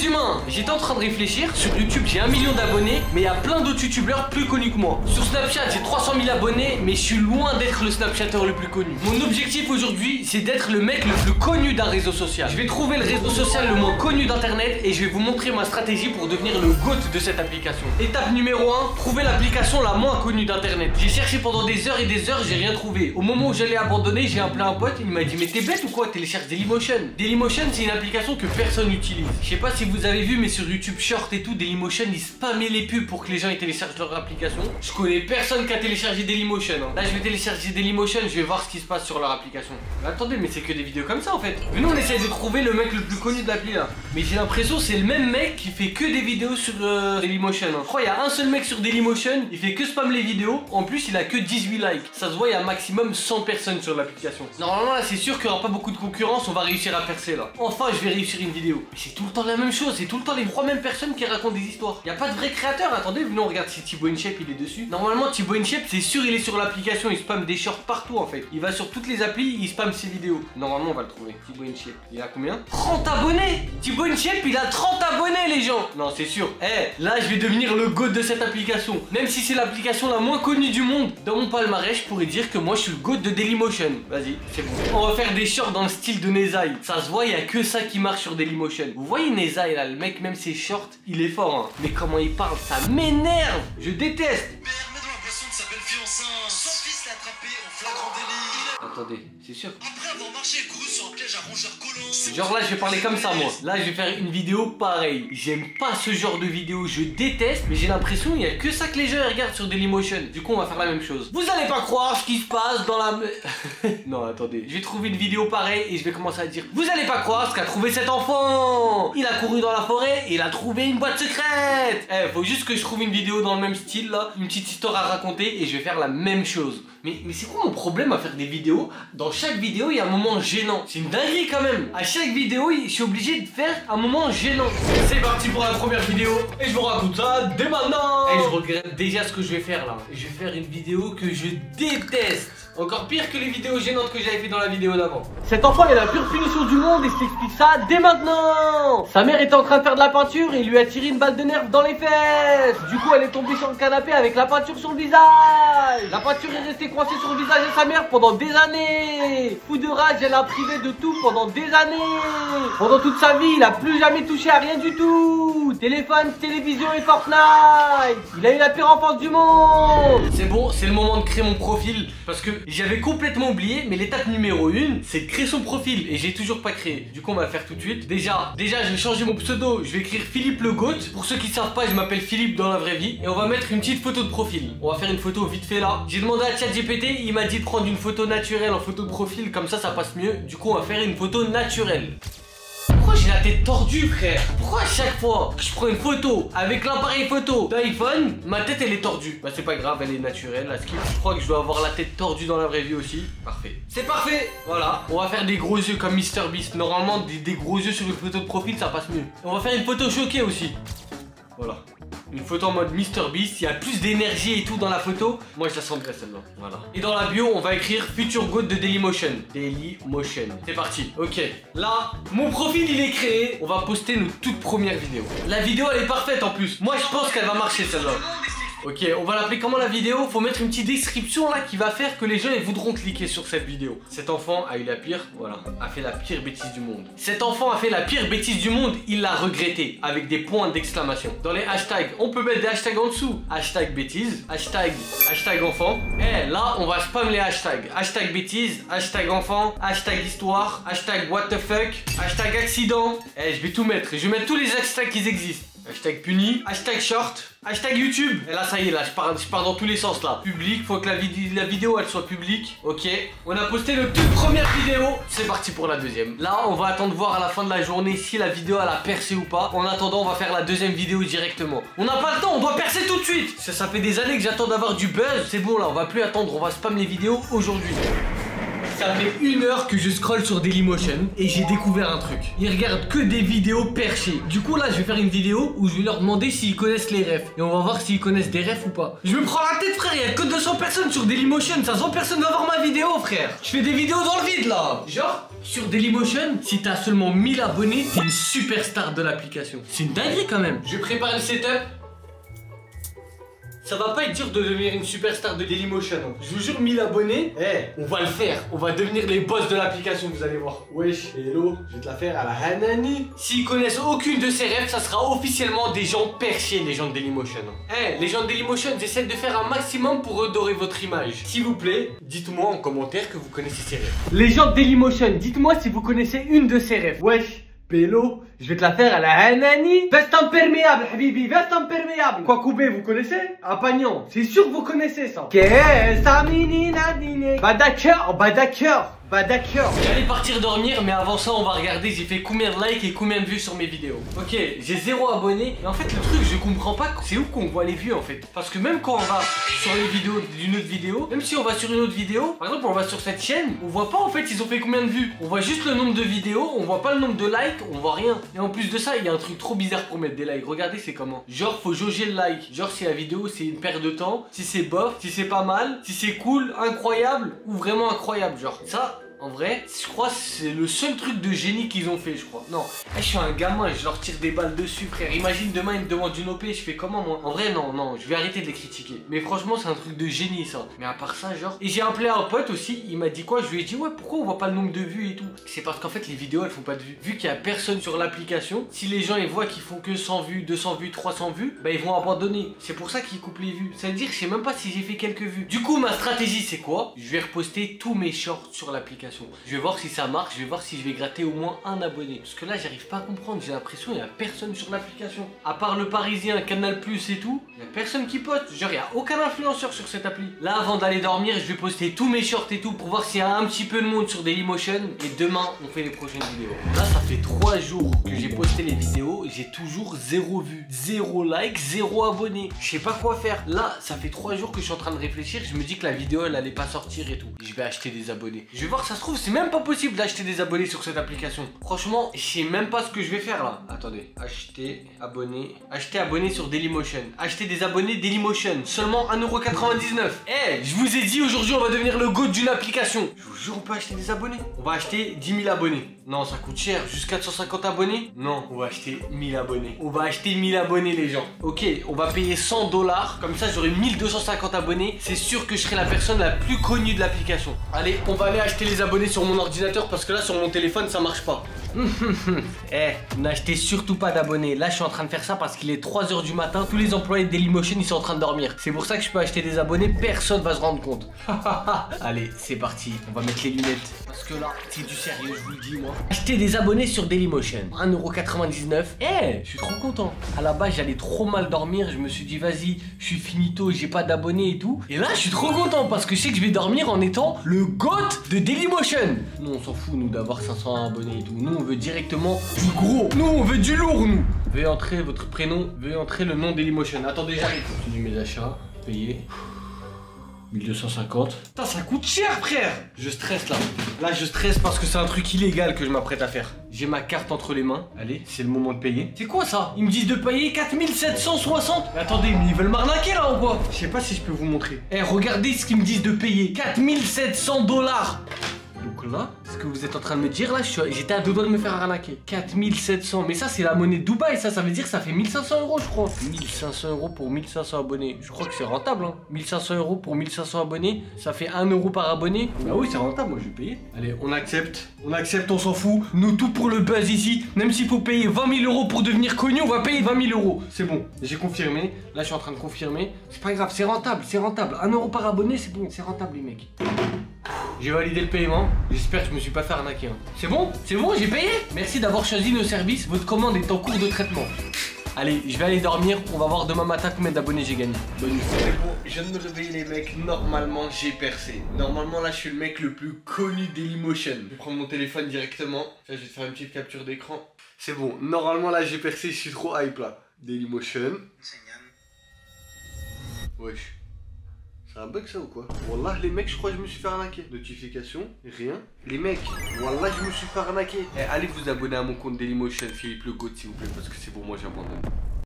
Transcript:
les humains, j'étais en train de réfléchir. Sur YouTube, j'ai 1 million d'abonnés, mais il y a plein d'autres youtubeurs plus connus que moi. Sur Snapchat, j'ai 300 000 abonnés, mais je suis loin d'être le Snapchatter le plus connu. Mon objectif aujourd'hui, c'est d'être le mec le plus connu d'un réseau social. Je vais trouver le réseau social le moins connu d'internet et je vais vous montrer ma stratégie pour devenir le GOAT de cette application. Étape numéro 1, trouver l'application la moins connue d'internet. J'ai cherché pendant des heures et des heures, j'ai rien trouvé. Au moment où j'allais abandonner, j'ai appelé un pote, il m'a dit mais t'es bête ou quoi, télécharge Dailymotion. Dailymotion, c'est une application que personne n'utilise. Je sais pas si vous avez vu, mais sur YouTube Short et tout, Dailymotion, ils spammaient les pubs pour que les gens ils téléchargent leur application. Je connais personne qui a téléchargé Dailymotion. Là, je vais télécharger Dailymotion, je vais voir ce qui se passe sur leur application. Mais attendez, mais c'est que des vidéos comme ça en fait. Mais nous, on essaie de trouver le mec le plus connu de l'appli là. Mais j'ai l'impression c'est le même mec qui fait que des vidéos sur Dailymotion. Je crois il y a un seul mec sur Dailymotion, il fait que spam les vidéos. En plus, il a que 18 likes. Ça se voit, il y a maximum 100 personnes sur l'application. Normalement, là, c'est sûr qu'il n'y aura pas beaucoup de concurrence, on va réussir à percer là. Enfin, je vais réussir une vidéo. Mais c'est tout le temps la même chose, c'est tout le temps les 3 mêmes personnes qui racontent des histoires. Il n'y a pas de vrai créateur. Attendez, venez, on regarde si Thibaut InShape il est dessus. Normalement, Thibaut InShape, c'est sûr, il est sur l'application, il spam des shorts partout en fait. Il va sur toutes les applis, il spam ses vidéos. Normalement, on va le trouver. Thibaut InShape, il a combien? 30 abonnés. Thibaut InShape, il a 30 abonnés, les gens. Non, c'est sûr. Là, je vais devenir le GOAT de cette application. Même si c'est l'application la moins connue du monde, dans mon palmarès, je pourrais dire que moi, je suis le GOAT de Dailymotion. Vas-y, c'est bon. On va faire des shorts dans le style de Nezai. Ça se voit, il y a que ça qui marche sur Dailymotion. Vous voyez Nezai là, le mec, même ses shorts, il est fort. Hein. Mais comment il parle, ça m'énerve. Je déteste. Mets dans la boisson de sa belle-fille enceinte. Son fils l'a attrapé en flagrant délit. Attendez, c'est sûr. Après avoir marché et couru sur un piège à rongeurs collants. Genre là, je vais parler comme ça, moi. Là, je vais faire une vidéo pareille. J'aime pas ce genre de vidéo, je déteste. Mais j'ai l'impression il y a que ça que les gens regardent sur Dailymotion. Du coup, on va faire la même chose. Vous allez pas croire ce qui se passe dans la... Non, attendez. Je vais trouver une vidéo pareille et je vais commencer à dire: vous allez pas croire ce qu'a trouvé cet enfant. Il a couru dans la forêt et il a trouvé une boîte secrète. Faut juste que je trouve une vidéo dans le même style, là. Une petite histoire à raconter et je vais faire la même chose. Mais c'est quoi mon problème à faire des vidéos? Dans chaque vidéo, il y a un moment gênant. C'est une dinguerie quand même. À chaque vidéo, je suis obligé de faire un moment gênant. C'est parti pour la première vidéo. Et je vous raconte ça dès maintenant. Et je regrette déjà ce que je vais faire là. Je vais faire une vidéo que je déteste. Encore pire que les vidéos gênantes que j'avais fait dans la vidéo d'avant. Cet enfant est la pure punition du monde et je t'explique ça dès maintenant. Sa mère était en train de faire de la peinture et il lui a tiré une balle de nerf dans les fesses. Du coup, elle est tombée sur le canapé avec la peinture sur le visage. La peinture est restée coincée sur le visage de sa mère pendant des années. Fou de rage, elle l'a privé de tout pendant des années. Pendant toute sa vie, il a plus jamais touché à rien du tout. Téléphone, télévision et Fortnite. Il a eu la pire enfance du monde. C'est bon, c'est le moment de créer mon profil parce que j'avais complètement oublié, mais l'étape numéro 1, c'est de créer son profil et j'ai toujours pas créé. Du coup, on va le faire tout de suite. Déjà, je vais changer mon pseudo. Je vais écrire Philippe le GOAT. Pour ceux qui savent pas, je m'appelle Philippe dans la vraie vie. Et on va mettre une petite photo de profil. On va faire une photo vite fait là. J'ai demandé à ChatGPT, il m'a dit de prendre une photo naturelle en photo de profil, comme ça passe mieux. Du coup, on va faire une photo naturelle. Pourquoi j'ai la tête tordue, frère? Pourquoi à chaque fois que je prends une photo avec l'appareil photo d'iPhone, ma tête elle est tordue? Bah c'est pas grave, elle est naturelle, la skip. Je crois que je dois avoir la tête tordue dans la vraie vie aussi. Parfait. C'est parfait. Voilà. On va faire des gros yeux comme MrBeast. Normalement, des gros yeux sur une photo de profil, ça passe mieux. On va faire une photo choquée aussi. Voilà. Une photo en mode MrBeast, il y a plus d'énergie et tout dans la photo. Moi je la sens bien celle-là, voilà. Et dans la bio, on va écrire Future GOAT de Dailymotion. Dailymotion. C'est parti. Ok, là, mon profil il est créé. On va poster nos toutes premières vidéos. La vidéo elle est parfaite en plus. Moi je pense qu'elle va marcher celle-là. Ok, on va l'appeler comment la vidéo? Faut mettre une petite description là qui va faire que les gens ils voudront cliquer sur cette vidéo. Cet enfant a eu la pire, voilà, a fait la pire bêtise du monde. Cet enfant a fait la pire bêtise du monde, il l'a regretté avec des points d'exclamation. Dans les hashtags, on peut mettre des hashtags en dessous. Hashtag bêtise, hashtag enfant. Là, on va spam les hashtags. Hashtag bêtise, hashtag enfant, hashtag histoire, hashtag what the fuck, hashtag accident. Je vais tout mettre, je vais mettre tous les hashtags qui existent. Hashtag puni, hashtag short, hashtag YouTube. Et là ça y est, là je pars dans tous les sens là. Public, faut que la vidéo elle soit publique. Ok, on a posté notre toute première vidéo. C'est parti pour la deuxième. Là on va attendre voir à la fin de la journée si la vidéo elle a percé ou pas. En attendant on va faire la deuxième vidéo directement. On n'a pas le temps, on doit percer tout de suite. Ça fait des années que j'attends d'avoir du buzz. C'est bon là, on va plus attendre, on va spam les vidéos aujourd'hui. Ça fait 1 heure que je scrolle sur Dailymotion et j'ai découvert un truc. Ils regardent que des vidéos perchées. Du coup là je vais faire une vidéo où je vais leur demander s'ils connaissent les refs. Et on va voir s'ils connaissent des refs ou pas. Je me prends la tête frère, il y a que 200 personnes sur Dailymotion. 500 personnes va voir ma vidéo frère. Je fais des vidéos dans le vide là. Genre sur Dailymotion, si t'as seulement 1000 abonnés, t'es une superstar de l'application. C'est une dinguerie quand même. Je prépare le setup. Ça va pas être dur de devenir une superstar de Dailymotion. Je vous jure, 1000 abonnés, on va le faire. On va devenir les boss de l'application, vous allez voir. Wesh, hello, je vais te la faire à la Hanani. S'ils connaissent aucune de ces rêves, ça sera officiellement des gens perchés, les gens de Dailymotion. Les gens de Dailymotion, j'essaie de faire un maximum pour redorer votre image. S'il vous plaît, dites-moi en commentaire que vous connaissez ces rêves. Les gens de Dailymotion, dites-moi si vous connaissez une de ces rêves. Wesh. Pélo, je vais te la faire à la Hanani. Veste imperméable, Habibi, veste imperméable. Quoi couper, vous connaissez? À Pagnon, c'est sûr que vous connaissez ça. Bah d'accord, bah d'accord. Bah d'accord. J'allais partir dormir, mais avant ça on va regarder j'ai fait combien de likes et combien de vues sur mes vidéos. Ok, j'ai 0 abonnés. Et en fait le truc je comprends pas, c'est où qu'on voit les vues en fait. Parce que même quand on va sur les vidéos d'une autre vidéo, même si on va sur une autre vidéo, par exemple on va sur cette chaîne, on voit pas en fait ils ont fait combien de vues. On voit juste le nombre de vidéos, on voit pas le nombre de likes, on voit rien. Et en plus de ça il y a un truc trop bizarre pour mettre des likes. Regardez c'est comment. Genre faut jauger le like. Genre si la vidéo c'est une perte de temps, si c'est bof, si c'est pas mal, si c'est cool, incroyable ou vraiment incroyable. Genre ça. En vrai, je crois que c'est le seul truc de génie qu'ils ont fait, je crois. Non, je suis un gamin et je leur tire des balles dessus, frère. Imagine demain, ils me demandent une OP, je fais comment, moi? En vrai, non, je vais arrêter de les critiquer. Mais franchement, c'est un truc de génie, ça. Mais à part ça, genre... Et j'ai appelé un pote aussi, il m'a dit quoi? Je lui ai dit, ouais, pourquoi on voit pas le nombre de vues et tout? C'est parce qu'en fait, les vidéos, elles font pas de vues. Vu qu'il y a personne sur l'application, si les gens, ils voient qu'ils font que 100 vues, 200 vues, 300 vues, bah, ils vont abandonner. C'est pour ça qu'ils coupent les vues. Ça veut dire, je sais même pas si j'ai fait quelques vues. Du coup, ma stratégie, c'est quoi? Je vais reposter tous mes shorts sur l'application. Je vais voir si ça marche, je vais voir si je vais gratter au moins un abonné. Parce que là, j'arrive pas à comprendre. J'ai l'impression qu'il y a personne sur l'application. À part le Parisien, Canal Plus et tout, il y a personne qui poste. Genre, il y a aucun influenceur sur cette appli. Là, avant d'aller dormir, je vais poster tous mes shorts et tout pour voir s'il y a un petit peu de monde sur Dailymotion. Et demain, on fait les prochaines vidéos. Là, ça fait 3 jours que j'ai posté les vidéos. J'ai toujours 0 vues, 0 like, 0 abonnés. Je sais pas quoi faire. Là, ça fait 3 jours que je suis en train de réfléchir. Je me dis que la vidéo, elle allait pas sortir et tout. Je vais acheter des abonnés. Je vais voir, ça se trouve, c'est même pas possible d'acheter des abonnés sur cette application. Franchement, je sais même pas ce que je vais faire là. Attendez, acheter abonnés sur Dailymotion. Acheter des abonnés Dailymotion. Seulement 1,99 €. Je vous ai dit aujourd'hui on va devenir le GOAT d'une application. Je vous jure on peut acheter des abonnés. On va acheter 10 000 abonnés. Non, ça coûte cher. Jusqu'à 450 abonnés. Non, on va acheter 1000 abonnés. On va acheter 1000 abonnés les gens. Ok, on va payer 100 $. Comme ça j'aurai 1250 abonnés. C'est sûr que je serai la personne la plus connue de l'application. Allez, on va aller acheter les abonnés sur mon ordinateur parce que là sur mon téléphone ça marche pas. N'achetez surtout pas d'abonnés. Là je suis en train de faire ça parce qu'il est 3 h du matin. Tous les employés de Dailymotion ils sont en train de dormir. C'est pour ça que je peux acheter des abonnés. Personne va se rendre compte. Allez c'est parti. On va mettre les lunettes. Parce que là c'est du sérieux je vous le dis moi. Acheter des abonnés sur Dailymotion. 1,99 €. Je suis trop content. À la base j'allais trop mal dormir. Je me suis dit vas-y je suis finito. J'ai pas d'abonnés et tout. Et là je suis trop content parce que je sais que je vais dormir en étant le GOAT de Dailymotion. Nous on s'en fout nous d'avoir 500 abonnés et tout. Nous on veut directement du gros. Nous on veut du lourd nous. Veuillez entrer votre prénom. Veuillez entrer le nom Dailymotion. Attendez j'arrive. Continue mes achats. Payer. 1250. Putain ça coûte cher frère. Je stresse là. Là je stresse parce que c'est un truc illégal que je m'apprête à faire. J'ai ma carte entre les mains. Allez c'est le moment de payer. C'est quoi ça? Ils me disent de payer 4760. Mais attendez mais ils veulent m'arnaquer là ou quoi? Je sais pas si je peux vous montrer. Regardez ce qu'ils me disent de payer. 4700 $. Donc là, ce que vous êtes en train de me dire là, j'étais à 2 doigts de me faire arnaquer. 4700, mais ça c'est la monnaie de Dubaï, ça veut dire que ça fait 1500 € je crois. 1500 € pour 1500 abonnés, je crois que c'est rentable hein. 1500 € pour 1500 abonnés, ça fait 1 € par abonné. Bah oui c'est rentable, moi je vais payer. Allez on accepte, on s'en fout. Nous tout pour le buzz ici, même s'il faut payer 20 000 € pour devenir connu, on va payer 20 000 €. C'est bon, j'ai confirmé, là je suis en train de confirmer. C'est pas grave, c'est rentable, 1 € par abonné, c'est bon, c'est rentable les mecs. J'ai validé le paiement, j'espère que je me suis pas fait arnaquer hein. C'est bon, j'ai payé. Merci d'avoir choisi nos services, votre commande est en cours de traitement. Allez, je vais aller dormir, on va voir demain matin combien d'abonnés j'ai gagné. Bonne nuit. C'est bon, je viens de me réveiller les mecs, normalement j'ai percé. Normalement là je suis le mec le plus connu Dailymotion. Je vais prendre mon téléphone directement, là, je vais te faire une petite capture d'écran. C'est bon, normalement là j'ai percé, je suis trop hype là. Dailymotion. Wesh. C'est un bug ça ou quoi? Wallah les mecs je crois que je me suis fait arnaquer. Notification, rien. Les mecs, wallah je me suis fait arnaquer. Eh, allez vous abonner à mon compte Dailymotion Philippe Le Goat s'il vous plaît parce que c'est pour moi j'abandonne.